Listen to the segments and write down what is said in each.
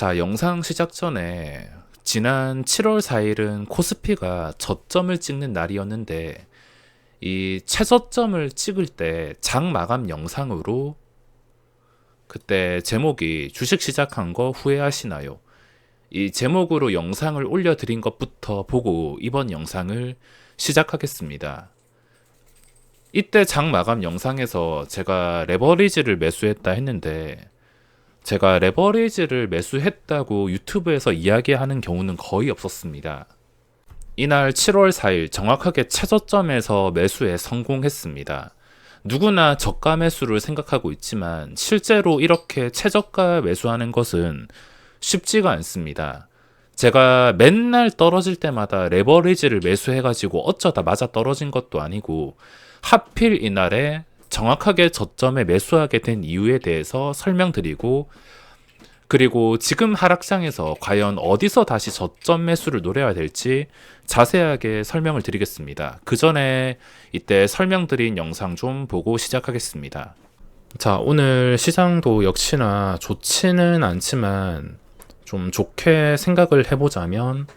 자, 영상 시작 전에 지난 7월 4일은 코스피가 저점을 찍는 날이었는데 이 최저점을 찍을 때 장 마감 영상으로 그때 제목이 주식 시작한 거 후회하시나요? 이 제목으로 영상을 올려드린 것부터 보고 이번 영상을 시작하겠습니다. 이때 장 마감 영상에서 제가 레버리지를 매수했다 했는데 제가 레버리지를 매수했다고 유튜브에서 이야기하는 경우는 거의 없었습니다. 이날 7월 4일 정확하게 최저점에서 매수에 성공했습니다. 누구나 저가 매수를 생각하고 있지만 실제로 이렇게 최저가 매수하는 것은 쉽지가 않습니다. 제가 맨날 떨어질 때마다 레버리지를 매수해가지고 어쩌다 맞아 떨어진 것도 아니고 하필 이날에 정확하게 저점에 매수하게 된 이유에 대해서 설명드리고, 그리고 지금 하락장에서 과연 어디서 다시 저점 매수를 노려야 될지 자세하게 설명을 드리겠습니다. 그 전에 이때 설명드린 영상 좀 보고 시작하겠습니다. 자, 오늘 시장도 역시나 좋지는 않지만 좀 좋게 생각을 해보자면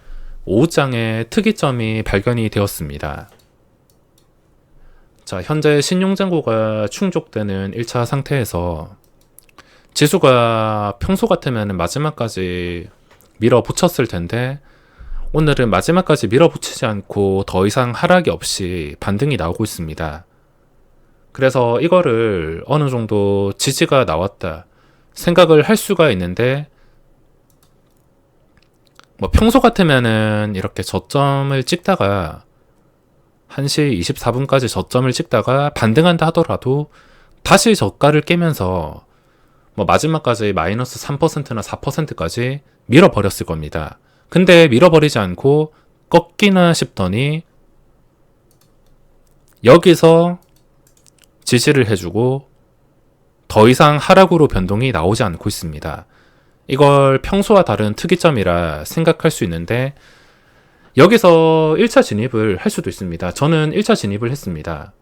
오후장에 특이점이 발견이 되었습니다. 자, 현재 신용잔고가 충족되는 1차 상태에서 지수가 평소 같으면 마지막까지 밀어붙였을 텐데 오늘은 마지막까지 밀어붙이지 않고 더 이상 하락이 없이 반등이 나오고 있습니다. 그래서 이거를 어느 정도 지지가 나왔다 생각을 할 수가 있는데, 평소 같으면은 이렇게 저점을 찍다가 1시 24분까지 저점을 찍다가 반등한다 하더라도 다시 저가를 깨면서 마지막까지 마이너스 3%나 4%까지 밀어버렸을 겁니다. 근데 밀어버리지 않고 꺾이나 싶더니 여기서 지지를 해주고 더 이상 하락으로 변동이 나오지 않고 있습니다. 이걸 평소와 다른 특이점이라 생각할 수 있는데 여기서 1차 진입을 할 수도 있습니다. 저는 1차 진입을 했습니다.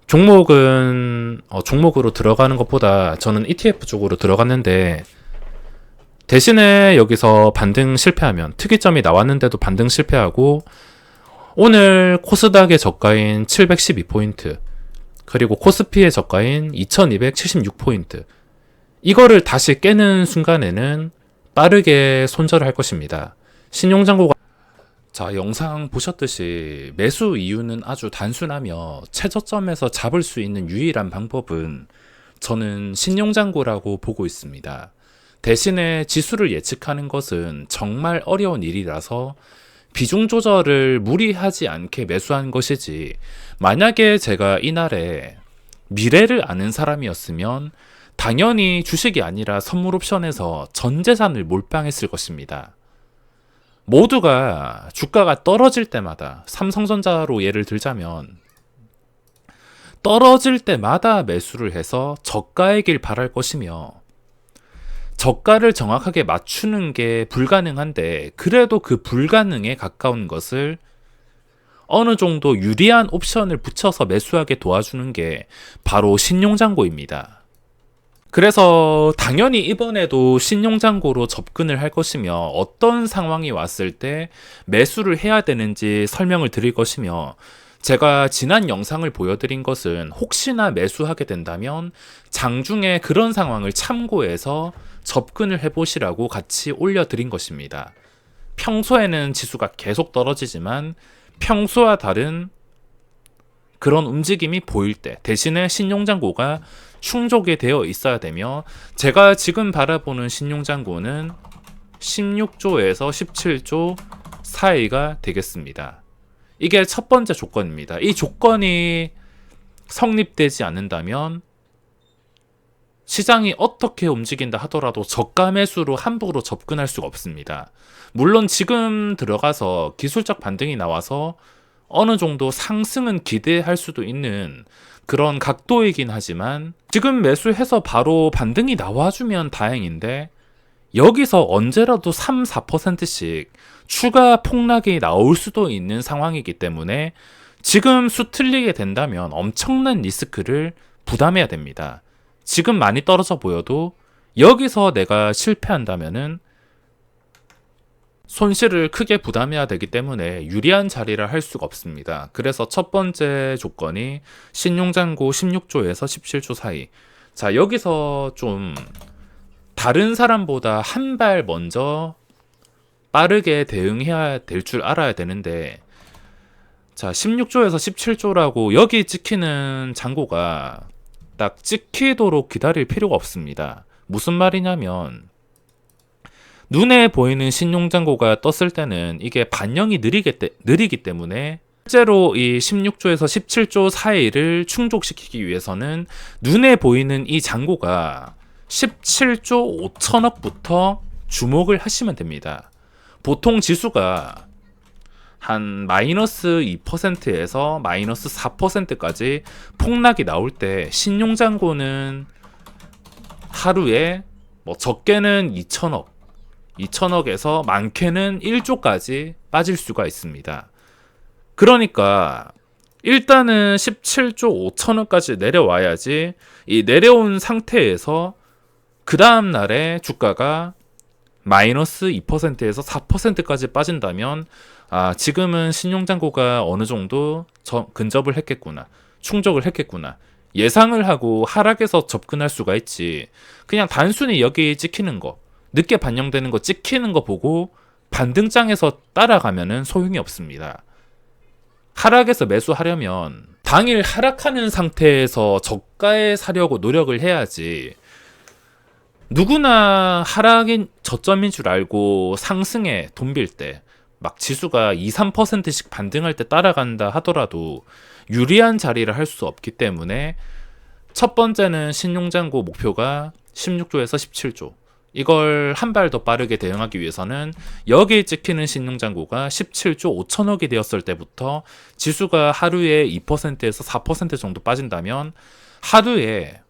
종목은 종목으로 들어가는 것보다 저는 ETF 쪽으로 들어갔는데, 대신에 여기서 반등 실패하면, 특이점이 나왔는데도 반등 실패하고 오늘 코스닥의 저가인 712포인트 그리고 코스피의 저가인 2276포인트 이거를 다시 깨는 순간에는 빠르게 손절을 할 것입니다. 신용잔고가 자, 영상 보셨듯이 매수 이유는 아주 단순하며 최저점에서 잡을 수 있는 유일한 방법은 저는 신용잔고라고 보고 있습니다. 대신에 지수를 예측하는 것은 정말 어려운 일이라서 비중 조절을 무리하지 않게 매수한 것이지, 만약에 제가 이날에 미래를 아는 사람이었으면 당연히 주식이 아니라 선물 옵션에서 전 재산을 몰빵했을 것입니다. 모두가 주가가 떨어질 때마다, 삼성전자로 예를 들자면 떨어질 때마다 매수를 해서 저가의 길 바랄 것이며, 저가를 정확하게 맞추는 게 불가능한데 그래도 그 불가능에 가까운 것을 어느 정도 유리한 옵션을 붙여서 매수하게 도와주는 게 바로 신용잔고입니다. 그래서 당연히 이번에도 신용잔고로 접근을 할 것이며 어떤 상황이 왔을 때 매수를 해야 되는지 설명을 드릴 것이며, 제가 지난 영상을 보여드린 것은 혹시나 매수하게 된다면 장중에 그런 상황을 참고해서 접근을 해보시라고 같이 올려드린 것입니다. 평소에는 지수가 계속 떨어지지만 평소와 다른 그런 움직임이 보일 때 대신에 신용잔고가 충족이 되어 있어야 되며, 제가 지금 바라보는 신용잔고는 16조에서 17조 사이가 되겠습니다. 이게 첫 번째 조건입니다. 이 조건이 성립되지 않는다면 시장이 어떻게 움직인다 하더라도 저가 매수로 함부로 접근할 수가 없습니다. 물론 지금 들어가서 기술적 반등이 나와서 어느 정도 상승은 기대할 수도 있는 그런 각도이긴 하지만, 지금 매수해서 바로 반등이 나와주면 다행인데 여기서 언제라도 3, 4%씩 추가 폭락이 나올 수도 있는 상황이기 때문에 지금 수틀리게 된다면 엄청난 리스크를 부담해야 됩니다. 지금 많이 떨어져 보여도 여기서 내가 실패한다면은 손실을 크게 부담해야 되기 때문에 유리한 자리를 할 수가 없습니다. 그래서 첫 번째 조건이 신용잔고 16조에서 17조 사이. 자, 여기서 좀 다른 사람보다 한 발 먼저 빠르게 대응해야 될 줄 알아야 되는데, 자, 16조에서 17조라고 여기 찍히는 잔고가 딱 찍히도록 기다릴 필요가 없습니다. 무슨 말이냐면, 눈에 보이는 신용잔고가 떴을 때는 이게 반영이 느리기 때문에 실제로 이 16조에서 17조 사이를 충족시키기 위해서는 눈에 보이는 이 잔고가 17조 5천억부터 주목을 하시면 됩니다. 보통 지수가 한 마이너스 2%에서 마이너스 4%까지 폭락이 나올 때 신용잔고는 하루에 뭐 적게는 2천억에서 많게는 1조까지 빠질 수가 있습니다. 그러니까 일단은 17조 5천억까지 내려와야지 이 내려온 상태에서 그 다음 날에 주가가 마이너스 2%에서 4%까지 빠진다면 지금은 신용잔고가 어느 정도 근접을 했겠구나, 충족을 했겠구나 예상을 하고 하락에서 접근할 수가 있지. 그냥 단순히 여기 찍히는 거, 늦게 반영되는 거 찍히는 거 보고 반등장에서 따라가면은 소용이 없습니다. 하락에서 매수하려면 당일 하락하는 상태에서 저가에 사려고 노력을 해야지, 누구나 하락인 저점인 줄 알고 상승에 돈 빌 때 막 지수가 2, 3%씩 반등할 때 따라간다 하더라도 유리한 자리를 할 수 없기 때문에 첫 번째는 신용잔고 목표가 16조에서 17조. 이걸 한 발 더 빠르게 대응하기 위해서는 여기에 찍히는 신용잔고가 17조 5천억이 되었을 때부터 지수가 하루에 2%에서 4% 정도 빠진다면 하루에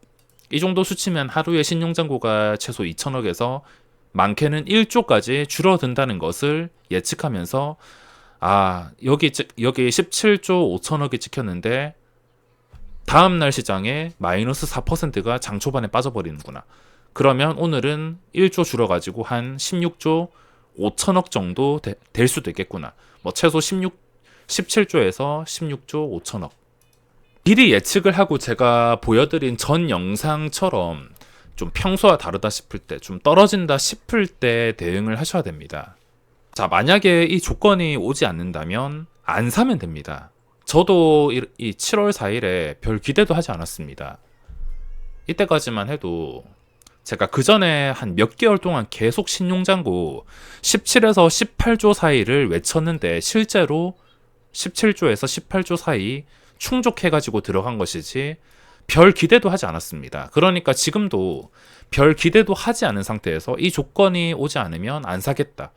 이 정도 수치면 하루에 신용잔고가 최소 2천억에서 많게는 1조까지 줄어든다는 것을 예측하면서 여기 17조 5천억이 찍혔는데 다음날 시장에 마이너스 4%가 장 초반에 빠져버리는구나. 그러면 오늘은 1조 줄어가지고 한 16조 5천억 정도 될 수도 있겠구나. 뭐 최소 17조에서 16조 5천억. 미리 예측을 하고 제가 보여드린 전 영상처럼 좀 평소와 다르다 싶을 때, 좀 떨어진다 싶을 때 대응을 하셔야 됩니다. 자, 만약에 이 조건이 오지 않는다면 안 사면 됩니다. 저도 이 7월 4일에 별 기대도 하지 않았습니다. 이때까지만 해도 제가 그 전에 한 몇 개월 동안 계속 신용잔고 17에서 18조 사이를 외쳤는데 실제로 17조에서 18조 사이 충족해가지고 들어간 것이지 별 기대도 하지 않았습니다. 그러니까 지금도 별 기대도 하지 않은 상태에서 이 조건이 오지 않으면 안 사겠다,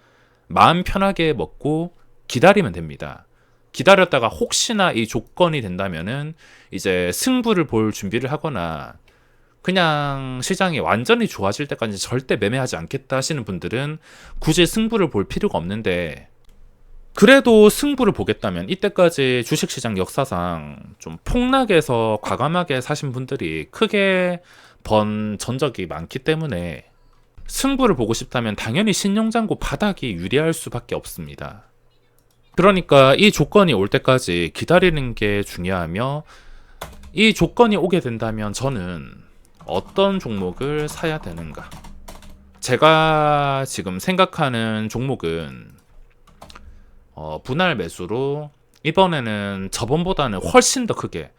마음 편하게 먹고 기다리면 됩니다. 기다렸다가 혹시나 이 조건이 된다면은 이제 승부를 볼 준비를 하거나 그냥 시장이 완전히 좋아질 때까지 절대 매매하지 않겠다 하시는 분들은 굳이 승부를 볼 필요가 없는데, 그래도 승부를 보겠다면 이때까지 주식시장 역사상 좀 폭락해서 과감하게 사신 분들이 크게 번 전적이 많기 때문에 승부를 보고 싶다면 당연히 신용잔고 바닥이 유리할 수밖에 없습니다. 그러니까 이 조건이 올 때까지 기다리는 게 중요하며, 이 조건이 오게 된다면 저는 어떤 종목을 사야 되는가? 제가 지금 생각하는 종목은 분할 매수로 이번에는 저번보다는 훨씬 더 크게,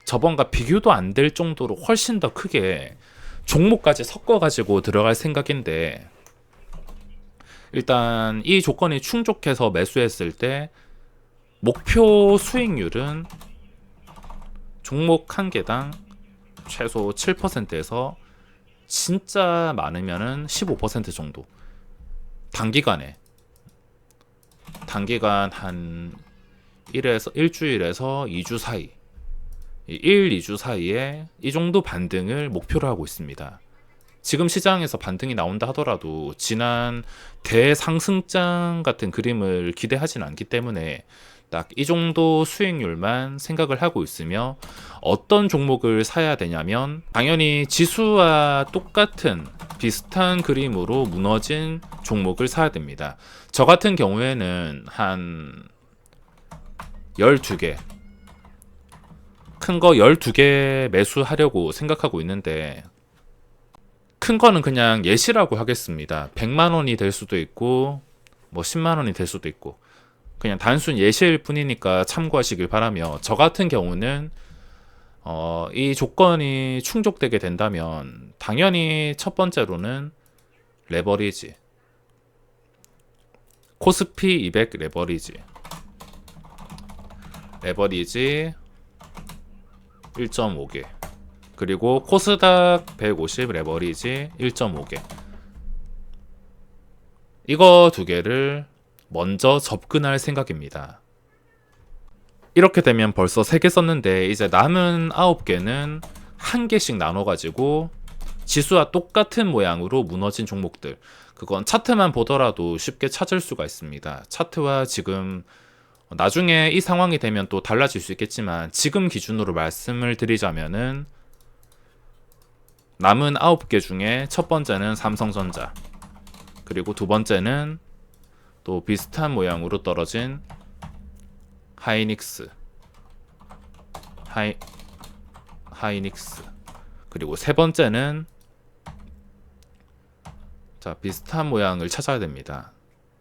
저번과 비교도 안 될 정도로 훨씬 더 크게 종목까지 섞어가지고 들어갈 생각인데, 일단 이 조건이 충족해서 매수했을 때 목표 수익률은 종목 한 개당 최소 7%에서 진짜 많으면은 15% 정도, 단기간 한 일주일에서 2주 사이, 2주 사이에 이 정도 반등을 목표로 하고 있습니다. 지금 시장에서 반등이 나온다 하더라도 지난 대상승장 같은 그림을 기대하진 않기 때문에 딱 이 정도 수익률만 생각을 하고 있으며, 어떤 종목을 사야 되냐면 당연히 지수와 똑같은 비슷한 그림으로 무너진 종목을 사야 됩니다. 저 같은 경우에는 한 12개, 큰 거 12개 매수하려고 생각하고 있는데, 큰 거는 그냥 예시라고 하겠습니다. 100만 원이 될 수도 있고 뭐 10만 원이 될 수도 있고, 그냥 단순 예시일 뿐이니까 참고하시길 바라며, 저 같은 경우는 이 조건이 충족되게 된다면 당연히 첫 번째로는 레버리지, 코스피 200 레버리지 1.5개, 그리고 코스닥 150 레버리지 1.5개, 이거 두 개를 먼저 접근할 생각입니다. 이렇게 되면 벌써 3개 썼는데, 이제 남은 9개는 한 개씩 나눠가지고 지수와 똑같은 모양으로 무너진 종목들, 그건 차트만 보더라도 쉽게 찾을 수가 있습니다. 차트와 지금, 나중에 이 상황이 되면 또 달라질 수 있겠지만 지금 기준으로 말씀을 드리자면은, 남은 9개 중에 첫 번째는 삼성전자, 그리고 두 번째는 또 비슷한 모양으로 떨어진 하이닉스, 그리고 세 번째는, 자, 비슷한 모양을 찾아야 됩니다.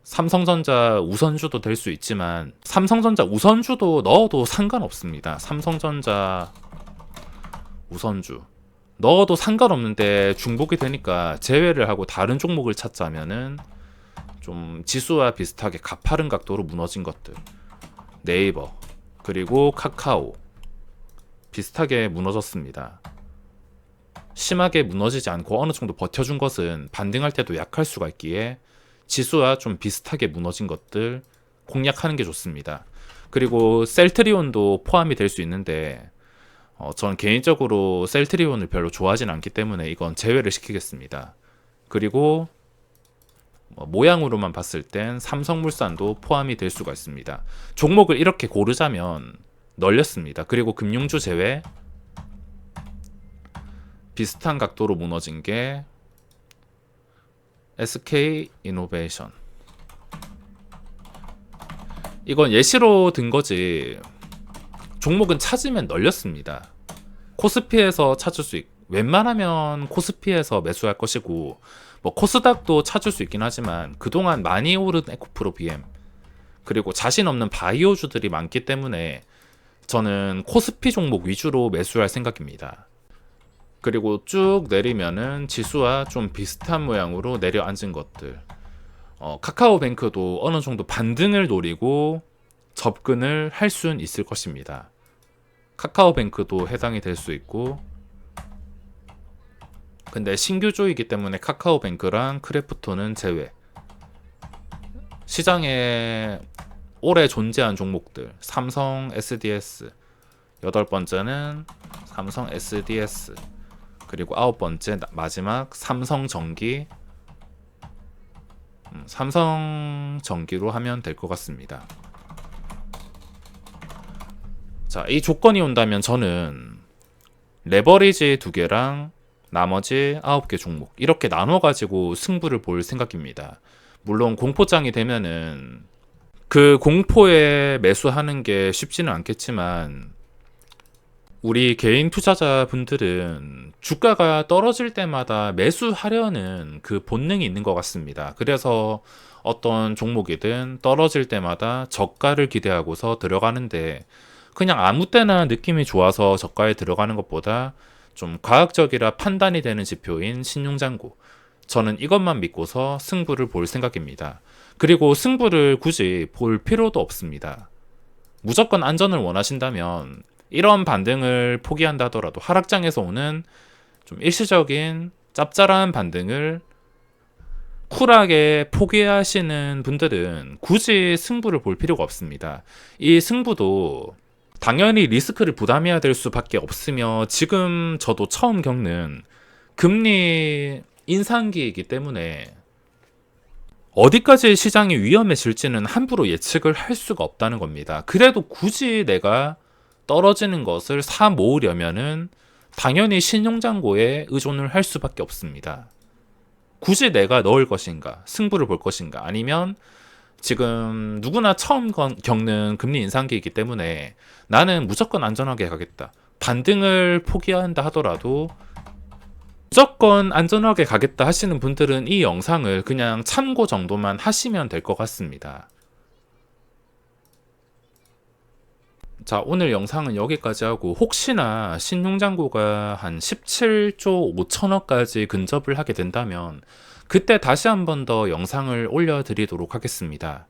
삼성전자 우선주도 될 수 있지만 삼성전자 우선주도 넣어도 상관없습니다. 삼성전자 우선주 넣어도 상관없는데 중복이 되니까 제외를 하고 다른 종목을 찾자면은 좀 지수와 비슷하게 가파른 각도로 무너진 것들, 네이버 그리고 카카오 비슷하게 무너졌습니다. 심하게 무너지지 않고 어느 정도 버텨준 것은 반등할 때도 약할 수가 있기에 지수와 좀 비슷하게 무너진 것들 공략하는 게 좋습니다. 그리고 셀트리온도 포함이 될 수 있는데, 전 개인적으로 셀트리온을 별로 좋아하진 않기 때문에 이건 제외를 시키겠습니다. 그리고 모양으로만 봤을 땐 삼성물산도 포함이 될 수가 있습니다. 종목을 이렇게 고르자면 널렸습니다. 그리고 금융주 제외, 비슷한 각도로 무너진 게 SK 이노베이션. 이건 예시로 든 거지 종목은 찾으면 널렸습니다. 코스피에서 찾을 수 웬만하면 코스피에서 매수할 것이고, 뭐 코스닥도 찾을 수 있긴 하지만 그동안 많이 오른 에코프로 BM, 그리고 자신 없는 바이오주들이 많기 때문에 저는 코스피 종목 위주로 매수할 생각입니다. 그리고 쭉 내리면은 지수와 좀 비슷한 모양으로 내려앉은 것들, 카카오뱅크도 어느 정도 반등을 노리고 접근을 할 수는 있을 것입니다. 카카오뱅크도 해당이 될 수 있고, 근데 신규주이기 때문에 카카오뱅크랑 크래프톤은 제외. 시장에 오래 존재한 종목들, 삼성 SDS, 8번째는 삼성 SDS, 그리고 9번째 마지막 삼성전기, 삼성전기로 하면 될 것 같습니다. 자, 이 조건이 온다면 저는 레버리지 2개랑 나머지 9개 종목 이렇게 나눠가지고 승부를 볼 생각입니다. 물론 공포장이 되면은 그 공포에 매수하는 게 쉽지는 않겠지만, 우리 개인 투자자분들은 주가가 떨어질 때마다 매수하려는 그 본능이 있는 것 같습니다. 그래서 어떤 종목이든 떨어질 때마다 저가를 기대하고서 들어가는데, 그냥 아무 때나 느낌이 좋아서 저가에 들어가는 것보다 좀 과학적이라 판단이 되는 지표인 신용장구, 저는 이것만 믿고서 승부를 볼 생각입니다. 그리고 승부를 굳이 볼 필요도 없습니다. 무조건 안전을 원하신다면 이런 반등을 포기한다더라도 하락장에서 오는 좀 일시적인 짭짤한 반등을 쿨하게 포기하시는 분들은 굳이 승부를 볼 필요가 없습니다. 이 승부도 당연히 리스크를 부담해야 될 수밖에 없으며, 지금 저도 처음 겪는 금리 인상기이기 때문에 어디까지 시장이 위험해질지는 함부로 예측을 할 수가 없다는 겁니다. 그래도 굳이 내가 떨어지는 것을 사 모으려면은 당연히 신용잔고에 의존을 할 수밖에 없습니다. 굳이 내가 넣을 것인가, 승부를 볼 것인가, 아니면 지금 누구나 처음 겪는 금리 인상기이기 때문에 나는 무조건 안전하게 가겠다. 반등을 포기한다 하더라도 무조건 안전하게 가겠다 하시는 분들은 이 영상을 그냥 참고 정도만 하시면 될 것 같습니다. 자, 오늘 영상은 여기까지 하고, 혹시나 신용잔고가 한 17조 5천억까지 근접을 하게 된다면 그때 다시 한 번 더 영상을 올려드리도록 하겠습니다.